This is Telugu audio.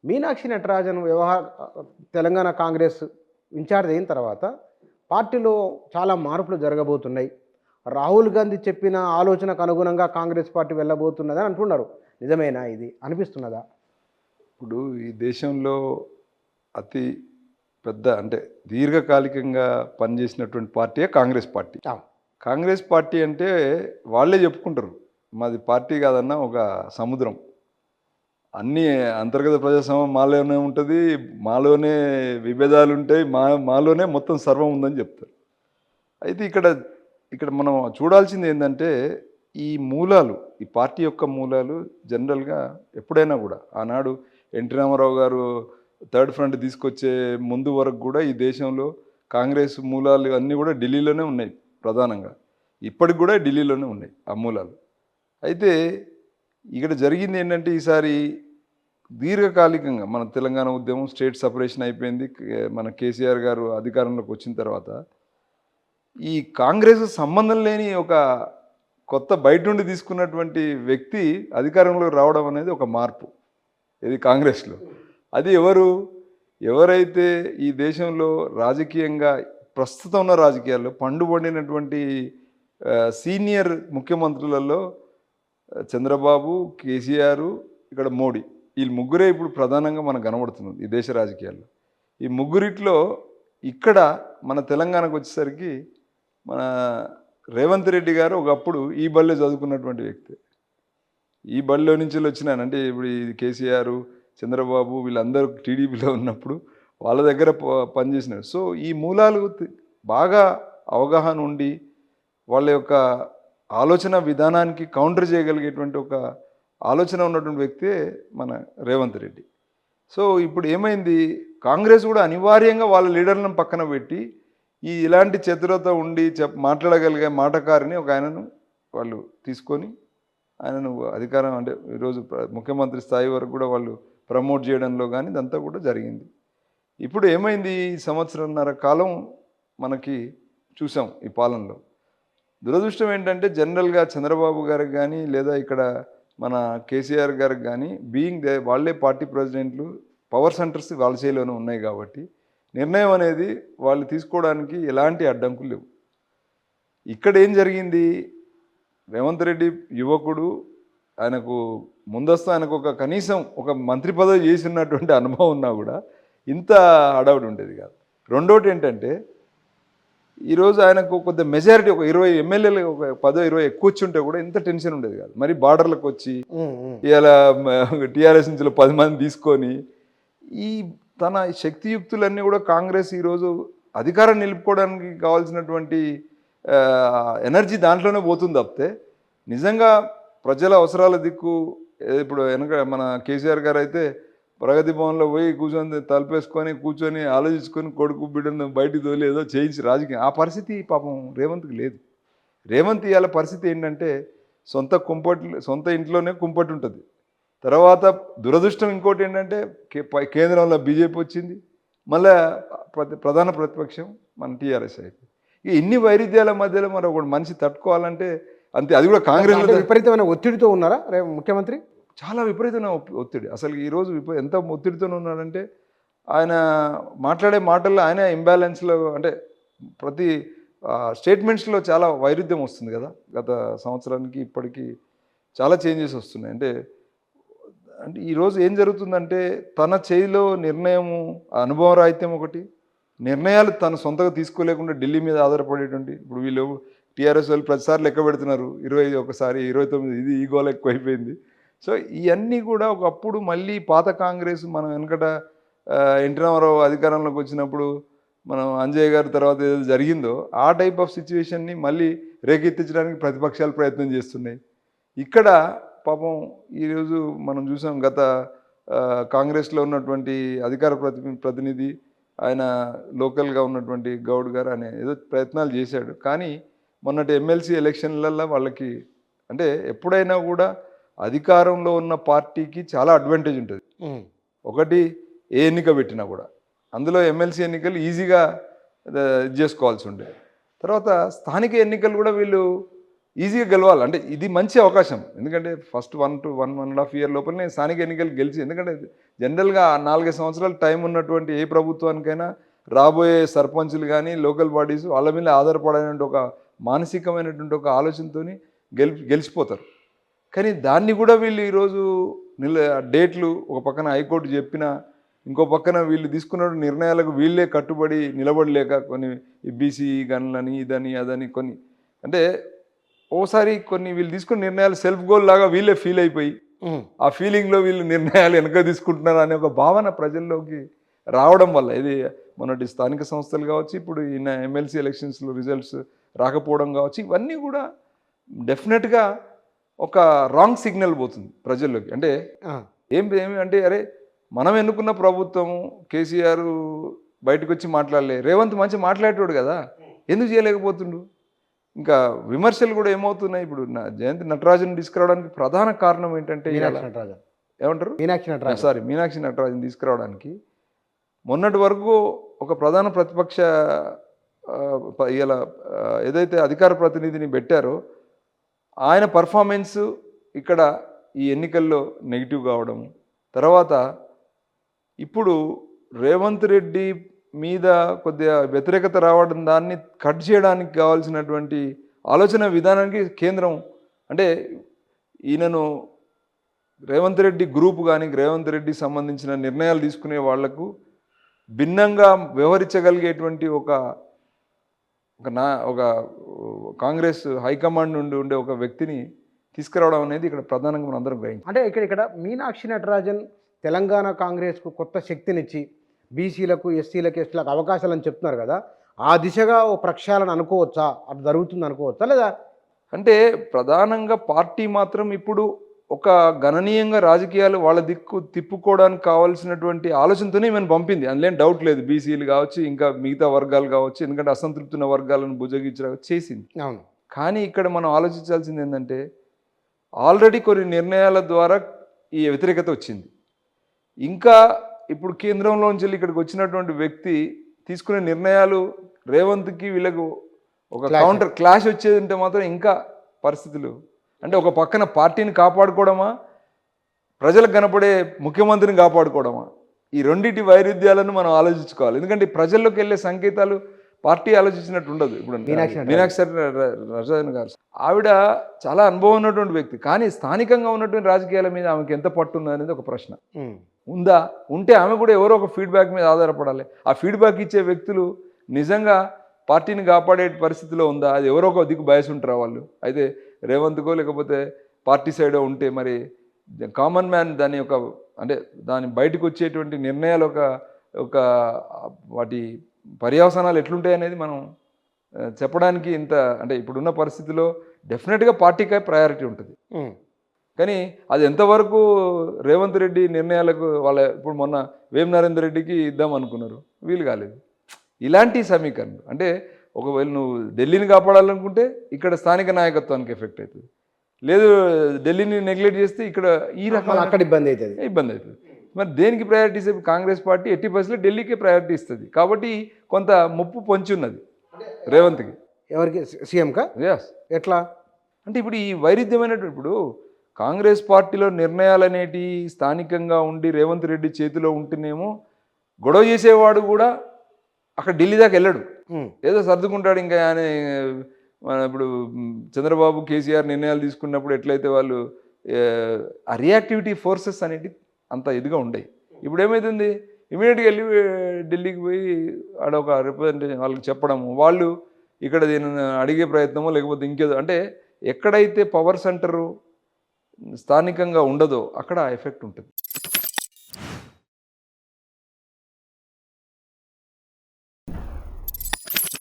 మీనాక్షి నటరాజన్ తెలంగాణ కాంగ్రెస్ ఇన్ఛార్జ్ అయిన తర్వాత పార్టీలో చాలా మార్పులు జరగబోతున్నాయి. రాహుల్ గాంధీ చెప్పిన ఆలోచనకు అనుగుణంగా కాంగ్రెస్ పార్టీ వెళ్ళబోతున్నదని అంటున్నారు. నిజమేనా ఇది? అనిపిస్తున్నదా? ఇప్పుడు ఈ దేశంలో అతి పెద్ద అంటే దీర్ఘకాలికంగా పనిచేసినటువంటి పార్టీయే కాంగ్రెస్ పార్టీ. అవును. కాంగ్రెస్ పార్టీ అంటే వాళ్ళే చెప్పుకుంటారు, మాది పార్టీ కాదన్న ఒక సముద్రం. అన్నీ అంతర్గత ప్రజాస్వామ్యం మాలోనే ఉంటుంది, మాలోనే విభేదాలు ఉంటాయి, మాలోనే మొత్తం సర్వం ఉందని చెప్తారు. అయితే ఇక్కడ ఇక్కడ మనం చూడాల్సింది ఏంటంటే ఈ మూలాలు, ఈ పార్టీ యొక్క మూలాలు జనరల్గా ఎప్పుడైనా కూడా ఆనాడు ఎన్టీ రామారావు గారు థర్డ్ ఫ్రంట్ తీసుకొచ్చే ముందు వరకు కూడా ఈ దేశంలో కాంగ్రెస్ మూలాలు అన్నీ కూడా ఢిల్లీలోనే ఉన్నాయి ప్రధానంగా. ఇప్పటికి కూడా ఢిల్లీలోనే ఉన్నాయి ఆ మూలాలు. అయితే ఇక్కడ జరిగింది ఏంటంటే ఈసారి దీర్ఘకాలికంగా మన తెలంగాణ ఉద్యమం స్టేట్ సపరేషన్ అయిపోయింది. మన కేసీఆర్ గారు అధికారంలోకి వచ్చిన తర్వాత ఈ కాంగ్రెస్ సంబంధం లేని ఒక కొత్త బయట నుండి తీసుకున్నటువంటి వ్యక్తి అధికారంలోకి రావడం అనేది ఒక మార్పు ఇది కాంగ్రెస్లో. అది ఎవరైతే ఈ దేశంలో రాజకీయంగా ప్రస్తుతం ఉన్న రాజకీయాల్లో పండుబడినటువంటి సీనియర్ ముఖ్యమంత్రులలో చంద్రబాబు, కేసీఆర్, ఇక్కడ మోడీ, ఈ ముగ్గురే ఇప్పుడు ప్రధానంగా మనకు కనబడుతున్నది ఈ దేశ రాజకీయాల్లో. ఈ ముగ్గురిట్లో ఇక్కడ మన తెలంగాణకు వచ్చేసరికి మన రేవంత్ రెడ్డి గారు ఒకప్పుడు ఈ బళ్ళే చదువుకున్నటువంటి వ్యక్తి. ఈ బళ్ళలో నుంచి వచ్చినానంటే ఇప్పుడు ఇది కేసీఆర్, చంద్రబాబు వీళ్ళందరూ టీడీపీలో ఉన్నప్పుడు వాళ్ళ దగ్గర పనిచేసినారు. సో ఈ మూలాలు బాగా అవగాహన ఉండి వాళ్ళ యొక్క ఆలోచన విధానానికి కౌంటర్ చేయగలిగేటువంటి ఒక ఆలోచన ఉన్నటువంటి వ్యక్తే మన రేవంత్ రెడ్డి. సో ఇప్పుడు ఏమైంది, కాంగ్రెస్ కూడా అనివార్యంగా వాళ్ళ లీడర్లను పక్కన పెట్టి ఇలాంటి చతురత ఉండి మాట్లాడగలిగే మాటకారిని ఒక ఆయనను వాళ్ళు తీసుకొని ఆయనను అధికారం అంటే ఈరోజు ముఖ్యమంత్రి స్థాయి వరకు కూడా వాళ్ళు ప్రమోట్ చేయడంలో కానీ ఇదంతా కూడా జరిగింది. ఇప్పుడు ఏమైంది, ఈ సంవత్సరంన్నర కాలం మనకి చూసాం ఈ పాలనలో. దురదృష్టం ఏంటంటే జనరల్గా చంద్రబాబు గారికి కానీ లేదా ఇక్కడ మన కేసీఆర్ గారికి కానీ వాళ్ళే పార్టీ ప్రెసిడెంట్లు, పవర్ సెంటర్స్ వాళ్ళ చేతిలోనే ఉన్నాయి కాబట్టి నిర్ణయం అనేది వాళ్ళు తీసుకోవడానికి ఎలాంటి అడ్డంకులు లేవు. ఇక్కడ ఏం జరిగింది, రేవంత్ రెడ్డి యువకుడు, ఆయనకు ముందస్తు ఆయనకు ఒక కనీసం ఒక మంత్రి పదవి చేసినటువంటి అనుభవం ఉన్నా కూడా ఇంత హడావుడి ఉండేది కాదు. రెండోటి ఏంటంటే ఈరోజు ఆయనకు కొంత మెజారిటీ ఒక 20 ఎమ్మెల్యేలు ఒక 10-20 ఎక్కువ వచ్చి ఉంటే కూడా ఇంత టెన్షన్ ఉండేది కాదు. మరి బార్డర్లకు వచ్చి ఇలా టీఆర్ఎస్ నుంచి 10 మంది తీసుకొని ఈ తన శక్తియుక్తులన్నీ కూడా కాంగ్రెస్ ఈరోజు అధికారం నిలుపుకోవడానికి కావాల్సినటువంటి ఎనర్జీ దాంట్లోనే పోతుంది తప్పితే నిజంగా ప్రజల అవసరాల దిక్కు ఇప్పుడు వెనక మన కేసీఆర్ గారు అయితే ప్రగతి భవన్లో పోయి కూర్చొని ఆలోచించుకొని కొడుకు బిడ్డను బయటికి తోలి ఏదో చేయించి రాజకీయం, ఆ పరిస్థితి పాపం రేవంత్కి లేదు. రేవంత్ ఇవాళ పరిస్థితి ఏంటంటే సొంత ఇంట్లోనే కుంపటి ఉంటుంది. తర్వాత దురదృష్టం ఇంకోటి ఏంటంటే కేంద్రంలో బీజేపీ వచ్చింది, మళ్ళీ ప్రధాన ప్రతిపక్షం మన టీఆర్ఎస్ అయిపోయింది. ఇన్ని వైరుధ్యాల మధ్యలో మరి ఒక మనిషి తట్టుకోవాలంటే అంతే. అది కూడా కాంగ్రెస్ విపరీతమైన ఒత్తిడితో ఉన్నారా ముఖ్యమంత్రి? చాలా విపరీతమైన ఒత్తిడి. అసలు ఈరోజు ఎంత ఒత్తిడితో ఉన్నాడంటే ఆయన మాట్లాడే మాటల్లో ఆయన ఇంబ్యాలెన్స్లో అంటే ప్రతి స్టేట్మెంట్స్లో చాలా వైరుధ్యం వస్తుంది కదా. గత సంవత్సరానికి ఇప్పటికీ చాలా చేంజెస్ వస్తున్నాయి. అంటే ఈరోజు ఏం జరుగుతుందంటే తన చేతిలో నిర్ణయము అనుభవ రాహిత్యం ఒకటి, నిర్ణయాలు తన సొంతగా తీసుకోలేకుండా ఢిల్లీ మీద ఆధారపడేటువంటి. ఇప్పుడు వీళ్ళు టీఆర్ఎస్ వాళ్ళు ప్రతిసారి లెక్క పెడుతున్నారు, 21 ఒకసారి 29, ఇది ఈ గోల ఎక్కువైపోయింది. సో ఇవన్నీ కూడా ఒకప్పుడు మళ్ళీ పాత కాంగ్రెస్ మనం వెనకట ఎన్టీ రామారావు అధికారంలోకి వచ్చినప్పుడు మనం అంజయ్య గారి తర్వాత ఏదో జరిగిందో ఆ టైప్ ఆఫ్ సిచ్యువేషన్ని మళ్ళీ రేకెత్తించడానికి ప్రతిపక్షాలు ప్రయత్నం చేస్తున్నాయి. ఇక్కడ పాపం ఈరోజు మనం చూసాం, గత కాంగ్రెస్లో ఉన్నటువంటి అధికార ప్రతినిధి ఆయన లోకల్గా ఉన్నటువంటి గౌడ్ గారు అనే ఏదో ప్రయత్నాలు చేశాడు. కానీ మొన్నటి ఎమ్మెల్సీ ఎలక్షన్లలో వాళ్ళకి అంటే ఎప్పుడైనా కూడా అధికారంలో ఉన్న పార్టీకి చాలా అడ్వాంటేజ్ ఉంటుంది. ఒకటి ఏ ఎన్నిక పెట్టినా కూడా అందులో ఎమ్మెల్సీ ఎన్నికలు ఈజీగా ఇది చేసుకోవాల్సి ఉండే. తర్వాత స్థానిక ఎన్నికలు కూడా వీళ్ళు ఈజీగా గెలవాలి. అంటే ఇది మంచి అవకాశం. ఎందుకంటే ఫస్ట్ 1 to 1.5 ఇయర్ లోపలనే స్థానిక ఎన్నికలు గెలిచి, ఎందుకంటే జనరల్గా 4-5 సంవత్సరాలు టైం ఉన్నటువంటి ఏ ప్రభుత్వానికైనా రాబోయే సర్పంచులు కానీ లోకల్ బాడీస్ వాళ్ళ మీద ఆధారపడేటువంటి ఒక మానసికమైనటువంటి ఒక ఆలోచనతోని గెలిచిపోతారు. కానీ దాన్ని కూడా వీళ్ళు ఈరోజు డేట్లు ఒక పక్కన హైకోర్టు చెప్పినా, ఇంకో పక్కన వీళ్ళు తీసుకున్న నిర్ణయాలకు వీళ్ళే కట్టుబడి నిలబడలేక కొన్ని బీసీ గన్లని ఇదని అదని కొన్ని అంటే ఓసారి కొన్ని వీళ్ళు తీసుకున్న నిర్ణయాలు సెల్ఫ్ గోల్ లాగా వీళ్ళే ఫీల్ అయిపోయి ఆ ఫీలింగ్లో వీళ్ళు నిర్ణయాలు వెనక తీసుకుంటున్నారు అనే ఒక భావన ప్రజల్లోకి రావడం వల్ల ఇది మొన్నటి స్థానిక సంస్థలు కావచ్చు, ఇప్పుడు ఈ ఎమ్మెల్సీ ఎలక్షన్స్లో రిజల్ట్స్ రాకపోవడం కావచ్చు, ఇవన్నీ కూడా డెఫినెట్గా ఒక రాంగ్ సిగ్నల్ పోతుంది ప్రజల్లోకి. అంటే ఏమి అంటే అరే మనం ఎన్నుకున్న ప్రభుత్వము కేసీఆర్ బయటకు వచ్చి మాట్లాడలే, రేవంత్ మంచి మాట్లాడేటోడు కదా, ఎందుకు చేయలేకపోతుండు? ఇంకా విమర్శలు కూడా ఏమవుతున్నాయి, ఇప్పుడు జయంతి నటరాజన్ తీసుకురావడానికి ప్రధాన కారణం ఏంటంటే ఏమంటారు మీనాక్షి నటరాజన్ తీసుకురావడానికి మొన్నటి వరకు ఒక ప్రధాన ప్రతిపక్ష ఇలా ఏదైతే అధికార ప్రతినిధిని పెట్టారో ఆయన పర్ఫార్మెన్స్ ఇక్కడ ఈ ఎన్నికల్లో నెగిటివ్ కావడం, తర్వాత ఇప్పుడు రేవంత్ రెడ్డి మీద కొద్దిగా వ్యతిరేకత రావడం, దాన్ని కట్ చేయడానికి కావాల్సినటువంటి ఆలోచన విధానానికి కేంద్రం అంటే ఈయనను రేవంత్ రెడ్డి గ్రూప్ కానీ రేవంత్ రెడ్డి సంబంధించిన నిర్ణయాలు తీసుకునే వాళ్లకు భిన్నంగా వ్యవహరించగలిగేటువంటి ఒక కాంగ్రెస్ హైకమాండ్ నుండి ఉండే ఒక వ్యక్తిని తీసుకురావడం అనేది ఇక్కడ ప్రధానంగా మనం అందరం గ్రహించాం. అంటే ఇక్కడ మీనాక్షి నటరాజన్ తెలంగాణ కాంగ్రెస్కు కొత్త శక్తినిచ్చి బీసీలకు ఎస్సీలకు ఎస్టీలకు అవకాశాలని చెప్తున్నారు కదా, ఆ దిశగా ఓ ప్రక్షాళన అనుకోవచ్చా, అది జరుగుతుంది అనుకోవచ్చా లేదా? అంటే ప్రధానంగా పార్టీ మాత్రం ఇప్పుడు ఒక గణనీయంగా రాజకీయాలు వాళ్ళ దిక్కు తిప్పుకోవడానికి కావాల్సినటువంటి ఆలోచనతోనే ఈమెను పంపింది, అందులో డౌట్ లేదు. బీసీలు కావచ్చు, ఇంకా మిగతా వర్గాలు కావచ్చు, ఎందుకంటే అసంతృప్తి ఉన్న వర్గాలను భుజగించడం చేసింది. అవును. కానీ ఇక్కడ మనం ఆలోచించాల్సింది ఏంటంటే ఆల్రెడీ కొన్ని నిర్ణయాల ద్వారా ఈ వ్యతిరేకత వచ్చింది. ఇంకా ఇప్పుడు కేంద్రంలోంచి ఇక్కడికి వచ్చినటువంటి వ్యక్తి తీసుకునే నిర్ణయాలు రేవంత్కి వీళ్ళకు ఒక కౌంటర్ క్లాష్ వచ్చేది ఉంటే మాత్రం ఇంకా పరిస్థితులు అంటే ఒక పక్కన పార్టీని కాపాడుకోవడమా, ప్రజలకు కనపడే ముఖ్యమంత్రిని కాపాడుకోవడమా, ఈ రెండింటి వైరుధ్యాలను మనం ఆలోచించుకోవాలి. ఎందుకంటే ప్రజల్లోకి వెళ్ళే సంకేతాలు పార్టీ ఆలోచించినట్టు ఉండదు. ఇప్పుడు మీనాక్షి నటరాజన్ గారు ఆవిడ చాలా అనుభవం ఉన్నటువంటి వ్యక్తి, కానీ స్థానికంగా ఉన్నటువంటి రాజకీయాల మీద ఆమెకి ఎంత పట్టుందా అనేది ఒక ప్రశ్న ఉందా. ఉంటే ఆమె కూడా ఎవరో ఒక ఫీడ్బ్యాక్ మీద ఆధారపడాలి. ఆ ఫీడ్బ్యాక్ ఇచ్చే వ్యక్తులు నిజంగా పార్టీని కాపాడే పరిస్థితిలో ఉందా, అది ఎవరో ఒక దిక్కు బయస్ ఉంటారా వాళ్ళు. అయితే రేవంత్కో లేకపోతే పార్టీ సైడో ఉంటే మరి కామన్ మ్యాన్ దాని యొక్క అంటే దాని బయటకు వచ్చేటువంటి నిర్ణయాలు ఒక వాటి పర్యవసానాలు ఎట్లుంటాయి అనేది మనం చెప్పడానికి ఇంత అంటే ఇప్పుడున్న పరిస్థితిలో డెఫినెట్గా పార్టీకి ప్రయారిటీ ఉంటుంది. కానీ అది ఎంతవరకు రేవంత్ రెడ్డి నిర్ణయాలకు ఇప్పుడు మొన్న వేం నరేందర్ రెడ్డికి ఇద్దాం అనుకున్నారు, వీలు కాలేదు. ఇలాంటి సమీకరణలు అంటే ఒకవేళ నువ్వు ఢిల్లీని కాపాడాలనుకుంటే ఇక్కడ స్థానిక నాయకత్వానికి ఎఫెక్ట్ అవుతుంది, లేదు ఢిల్లీని నెగ్లెక్ట్ చేస్తే ఇక్కడ ఈ రకం అక్కడ ఇబ్బంది అవుతుంది. మరి దేనికి ప్రయారిటీ ఇస్తే కాంగ్రెస్ పార్టీ ఎట్టి పరిస్థితుల్లో ఢిల్లీకే ప్రయారిటీ ఇస్తుంది. కాబట్టి కొంత ముప్పు పొంచి ఉన్నది రేవంత్కి. ఎవరికి? సీఎంకా? ఎస్. ఎట్లా అంటే ఇప్పుడు ఈ వైరుధ్యమైనటువంటి ఇప్పుడు కాంగ్రెస్ పార్టీలో నిర్ణయాలు అనేటి స్థానికంగా ఉండి రేవంత్ రెడ్డి చేతిలో ఉంటేనేమో గొడవ చేసేవాడు కూడా అక్కడ ఢిల్లీ దాకా వెళ్ళడు, ఏదో సర్దుకుంటాడు. ఇంకా ఆయన ఇప్పుడు చంద్రబాబు కేసీఆర్ నిర్ణయాలు తీసుకున్నప్పుడు ఎట్లయితే వాళ్ళు ఆ రియాక్టివిటీ ఫోర్సెస్ అనేవి అంత ఇదిగా ఉండేవి. ఇప్పుడు ఏమవుతుంది, ఇమీడియట్గా వెళ్ళి ఢిల్లీకి పోయి ఆడ ఒక రిప్రజెంటేషన్ వాళ్ళకి చెప్పడము, వాళ్ళు ఇక్కడ దీన్ని అడిగే ప్రయత్నమో లేకపోతే ఇంకేదో అంటే ఎక్కడైతే పవర్ సెంటరు స్థానికంగా ఉండదో అక్కడ ఎఫెక్ట్ ఉంటుంది.